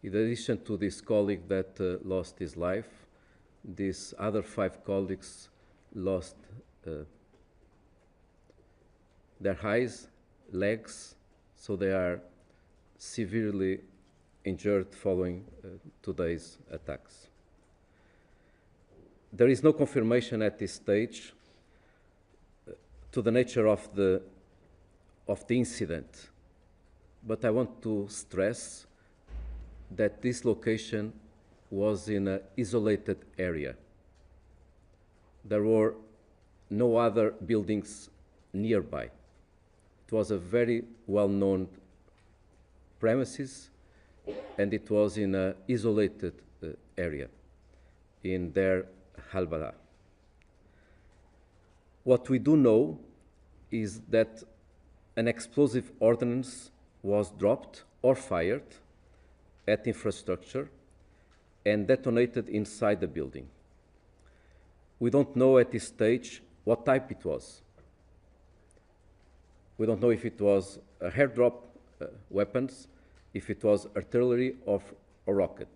In addition to this colleague that lost his life, these other 5 colleagues lost their eyes, legs, so they are severely injured following today's attacks. There is no confirmation at this stage to the nature of the incident, but I want to stress that this location was in an isolated area. There were no other buildings nearby. It was a very well-known premises, and it was in an isolated area in Deir al-Balah. What we do know is that an explosive ordnance was dropped or fired at infrastructure and detonated inside the building. We don't know at this stage what type it was. We don't know if it was airdrop weapons, if it was artillery or rocket.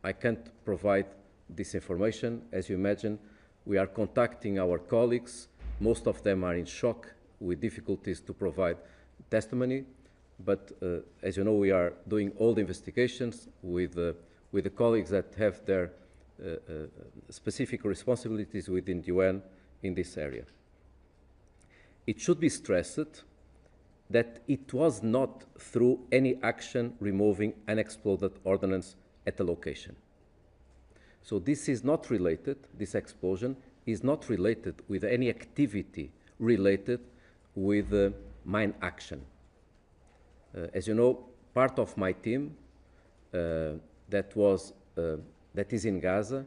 I can't provide this information. As you imagine, we are contacting our colleagues. Most of them are in shock with difficulties to provide testimony. But as you know, we are doing all the investigations with the colleagues that have their specific responsibilities within the UN in this area. It should be stressed that it was not through any action removing unexploded ordnance at the location. So this is not related, this explosion is not related with any activity related with mine action. As you know, part of my team that is in Gaza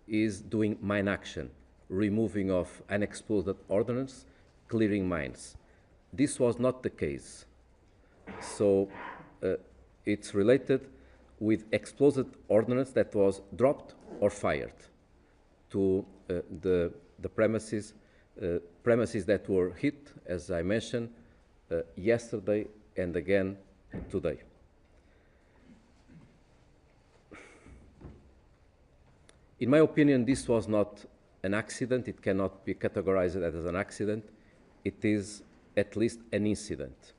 is doing mine action, removing of unexploded ordnance, clearing mines. This was not the case. So it's related with explosive ordnance that was dropped or fired to the premises that were hit, as I mentioned, yesterday and again today. In my opinion, this was not an accident. It cannot be categorized as an accident. It is at least an incident.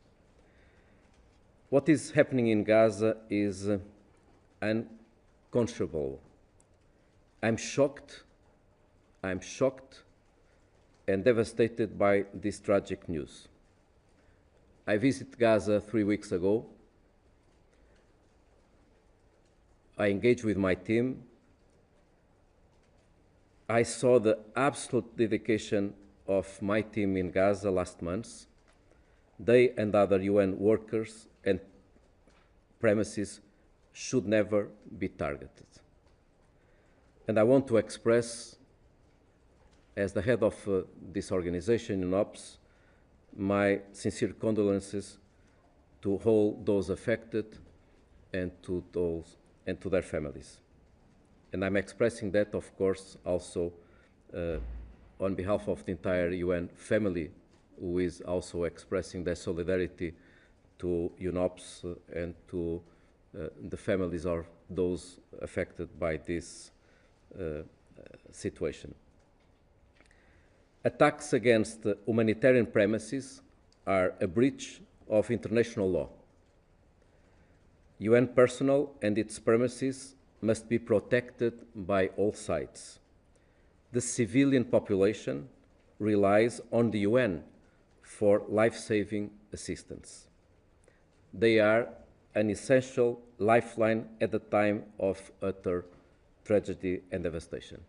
What is happening in Gaza is unconscionable. I'm shocked and devastated by this tragic news. I visited Gaza 3 weeks ago. I engaged with my team. I saw the absolute dedication of my team in Gaza last month. They and other UN workers and premises should never be targeted. And I want to express, as the head of this organization, UNOPS, my sincere condolences to all those affected and to their families. And I'm expressing that, of course, also on behalf of the entire UN family, who is also expressing their solidarity to UNOPS and to the families of those affected by this situation. Attacks against humanitarian premises are a breach of international law. UN personnel and its premises must be protected by all sides. The civilian population relies on the UN for life-saving assistance. They are an essential lifeline at the time of utter tragedy and devastation.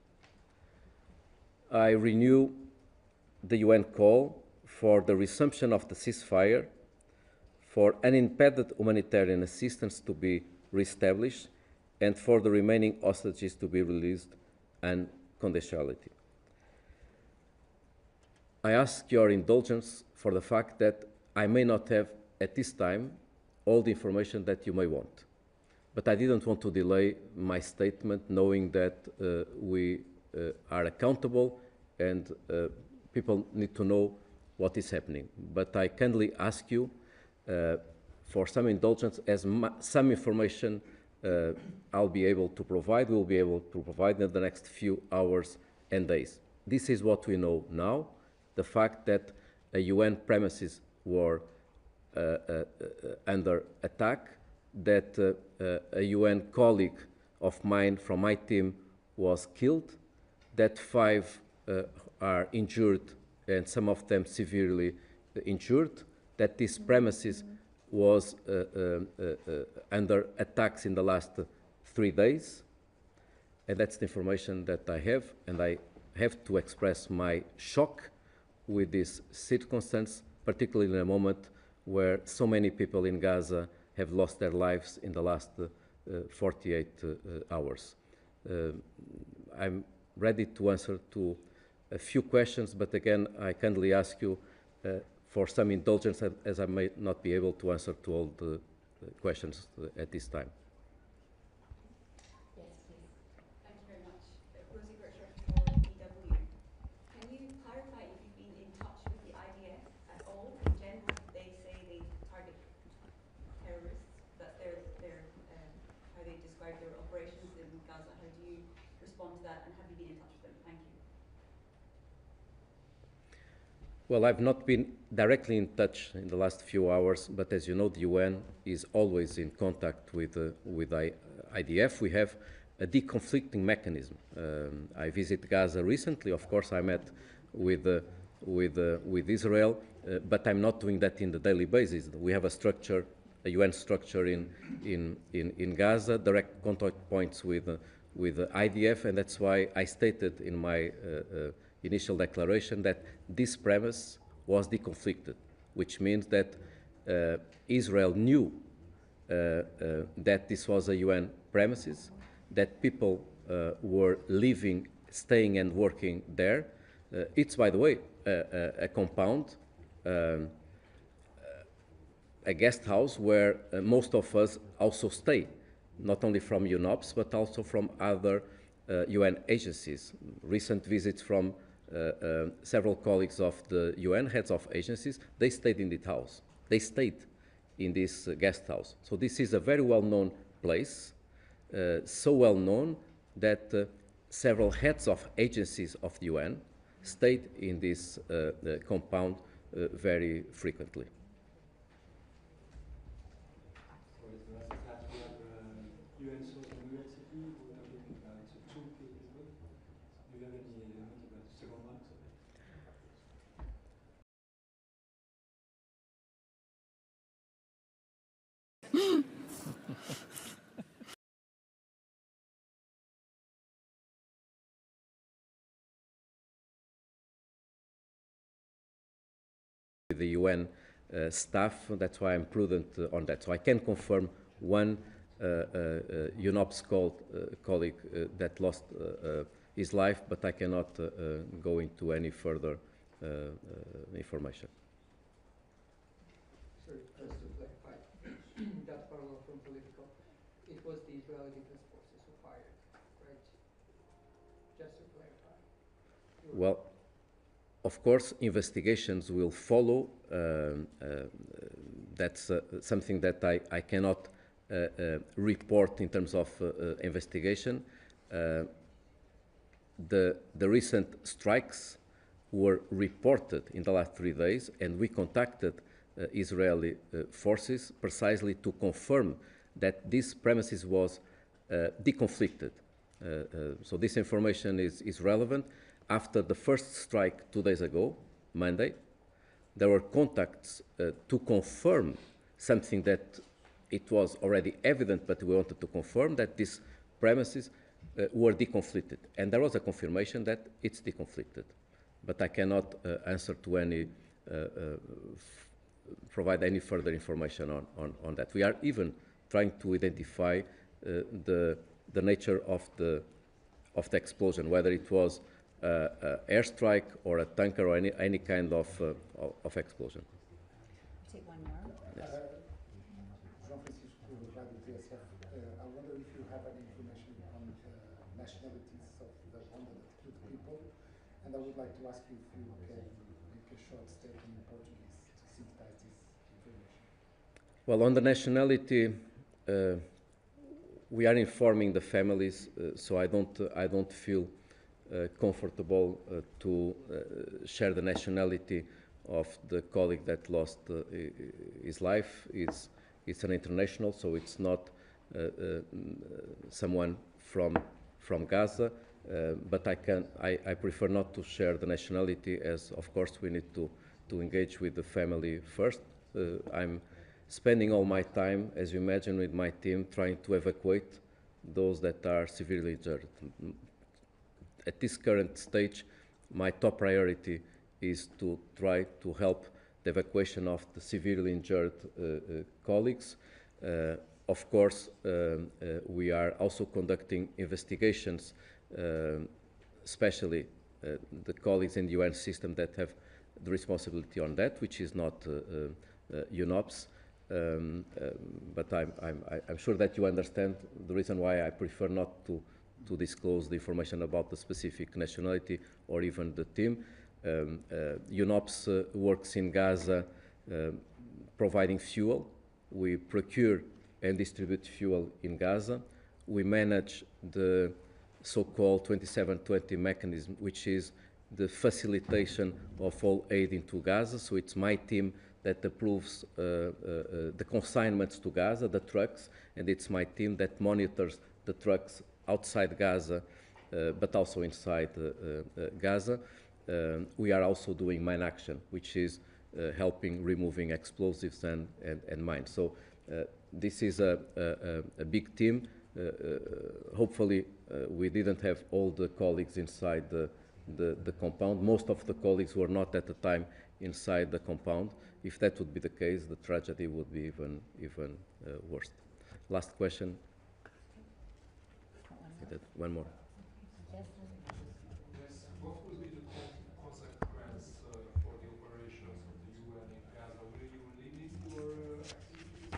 I renew the UN call for the resumption of the ceasefire, for unimpeded humanitarian assistance to be reestablished, and for the remaining hostages to be released unconditionally. I ask your indulgence for the fact that I may not have, at this time, all the information that you may want. But I didn't want to delay my statement, knowing that we are accountable and people need to know what is happening. But I kindly ask you for some indulgence, as some information I'll be able to provide, we'll be able to provide in the next few hours and days. This is what we know now. The fact that a UN premises were under attack, that a UN colleague of mine from my team was killed, that 5 are injured and some of them severely injured, that this premises was under attacks in the last 3 days. And that's the information that I have, and I have to express my shock with this circumstance, particularly in a moment where so many people in Gaza have lost their lives in the last 48 hours. I'm ready to answer to a few questions, but again, I kindly ask you for some indulgence, as I may not be able to answer to all the questions at this time. Yes, please. Thank you very much. Rosie Birchard for EW. Can you clarify if you've been in touch with the IDF at all? In general, they say they target terrorists, that they're how they describe their operations in Gaza. How do you respond to that, and have you been in touch with them? Thank you. Well, I've not been directly in touch in the last few hours, but as you know, the UN is always in contact with IDF. We have a deconflicting mechanism. I visited Gaza recently. Of course, I met with Israel, but I'm not doing that in the daily basis. We have a structure, a UN structure in Gaza, direct contact points with IDF, and that's why I stated in my initial declaration that this premise was deconflicted, which means that Israel knew that this was a UN premises, that people were living, staying and working there. It's, by the way, a compound, a guest house where most of us also stay, not only from UNOPS, but also from other UN agencies. Recent visits from several colleagues of the UN, heads of agencies, they stayed in this house. They stayed in this guest house. So this is a very well-known place, so well-known that several heads of agencies of the UN stayed in this compound very frequently. So is the rest that we have UN source in New York City, we're talking about 2 people. Do you have any about the second one? The UN staff, that's why I'm prudent on that. So I can confirm one UNOPS colleague that lost his life, but I cannot go into any further information. Sorry, just to clarify, that parallel from political, it was the Israeli Defense Forces who fired, right? Just to clarify. Well, of course, investigations will follow. That's something that I cannot report in terms of investigation. The recent strikes were reported in the last 3 days, and we contacted Israeli forces precisely to confirm that this premises was deconflicted. So this information is relevant. After the first strike 2 days ago, Monday, there were contacts to confirm something that it was already evident, but we wanted to confirm that these premises were deconflicted. And there was a confirmation that it's deconflicted. But I cannot answer to any, provide any further information on that. We are even trying to identify the nature of the explosion, whether it was airstrike or a tanker or any kind of explosion. Take one more. Yes. I wonder if you have any information on nationalities of the 100 killed people, and I would like to ask you if you can make a short statement in Portuguese to synthesize this information. Well, on the nationality, we are informing the families, so I don't feel comfortable to share the nationality of the colleague that lost his life. It's an international, so it's not someone from Gaza. But I prefer not to share the nationality, as of course we need to engage with the family first. I'm spending all my time, as you imagine, with my team trying to evacuate those that are severely injured. At this current stage, my top priority is to try to help the evacuation of the severely injured colleagues. Of course, we are also conducting investigations, especially the colleagues in the UN system that have the responsibility on that, which is not UNOPS. But I'm sure that you understand the reason why I prefer not to disclose the information about the specific nationality or even the team. UNOPS works in Gaza providing fuel. We procure and distribute fuel in Gaza. We manage the so-called 2720 mechanism, which is the facilitation of all aid into Gaza. So it's my team that approves the consignments to Gaza, the trucks, and it's my team that monitors the trucks outside Gaza, but also inside Gaza. We are also doing mine action, which is helping removing explosives and mines. So this is a big team. Hopefully, we didn't have all the colleagues inside the compound. Most of the colleagues were not at the time inside the compound. If that would be the case, the tragedy would be even worse. Last question. One more. Yes, what will be the consequence for the operations of the UN in Gaza? Will you limit your activities?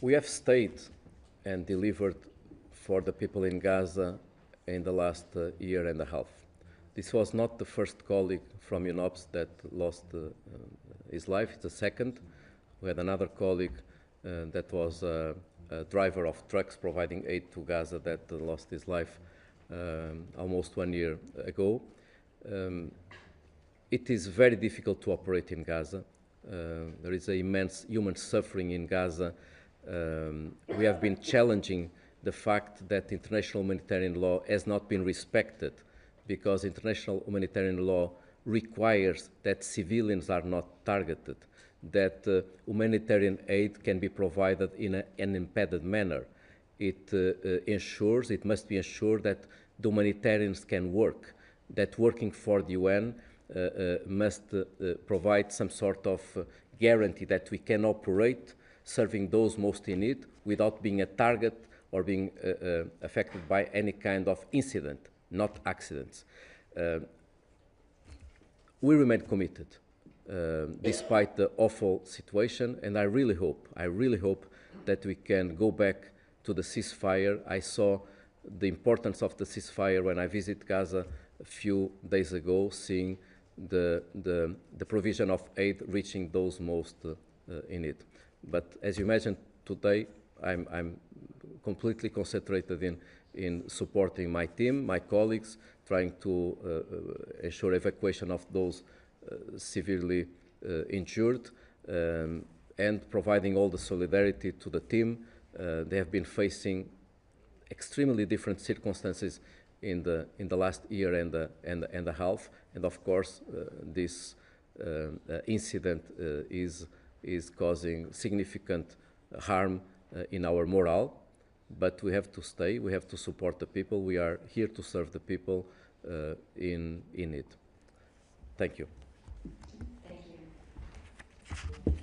We have stayed and delivered for the people in Gaza in the last year and a half. This was not the first colleague from UNOPS that lost his life. It's the second. We had another colleague that was a driver of trucks providing aid to Gaza that lost his life almost 1 year ago. It is very difficult to operate in Gaza. There is immense human suffering in Gaza. We have been challenging the fact that international humanitarian law has not been respected, because international humanitarian law requires that civilians are not targeted, that humanitarian aid can be provided in an unimpeded manner. It must be ensured that the humanitarians can work, that working for the UN must provide some sort of guarantee that we can operate serving those most in need without being a target or being affected by any kind of incident, not accidents. We remain committed despite the awful situation, and I really hope that we can go back to the ceasefire. I saw the importance of the ceasefire when I visited Gaza a few days ago, seeing the provision of aid reaching those most in need. But as you imagine, today I'm completely concentrated in supporting my team, my colleagues, trying to ensure evacuation of those severely injured, and providing all the solidarity to the team. They have been facing extremely different circumstances in the last year and a half, and of course this incident is causing significant harm in our morale. But we have to stay, we have to support the people. We are here to serve the people in need. Thank you. Thank you.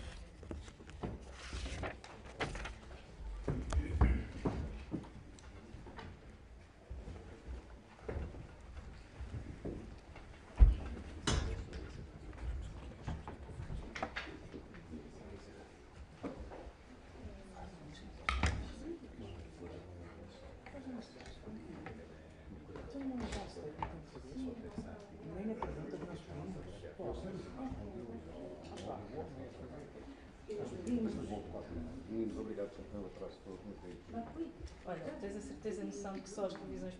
Olha, tens a certeza e noção que só as televisões